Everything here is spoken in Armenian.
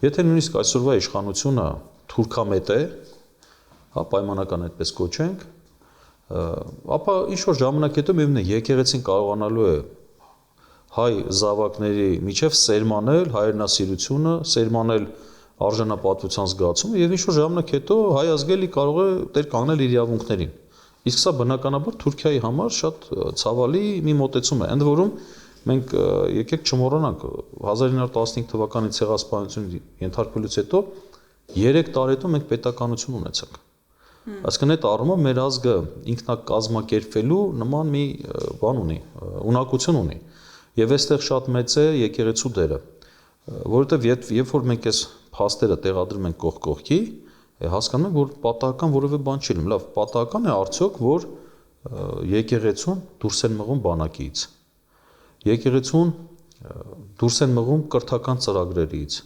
Եթե նույնիսկ այսօրվա իշխանությունը թուրքամետ է, հա, պայմանական այդպես կոչենք, ապա ինչ-որ ժամանակ հետո միևնույն է եկեղեցին կարողանալու է հայ զավակների միջև սերմանել հայրենասիրությունը, սերմանել արժանապատվության զգացումը եւ ինչ-որ ժամանակ հետո հայ ազգելի կարող է տեր կանգնել իր իրավունքներին։ Իսկ սա բնականաբար Թուրքիայի համար շատ ցավալի մի մոտեցում է։ Ընդ որում մենք եկեք չմոռանանք 1915 թվականի ցեղասպանություն ենթարկվելուց հետո 3 տարի հետո մենք պետականություն ունեցանք։ Այսինքն այդ առումով մեր ազգը ինքնակազմակերպվելու նման մի բան ունի, ունակություն ունի։ Եվ այստեղ շատ մեծ է եկեղեցու դերը, որովհետև երբ որ մենք այս փաստերը տեղադրում ենք կողք կողքի, հասկանում ենք, որ պատահական որևէ բան չի լինում։ Լավ, պատահական է արդյոք, որ եկեղեցուն դուրս են մղում բանակից։ Եկեղեցուն դուրս են մղում կրթական ծրագրերից,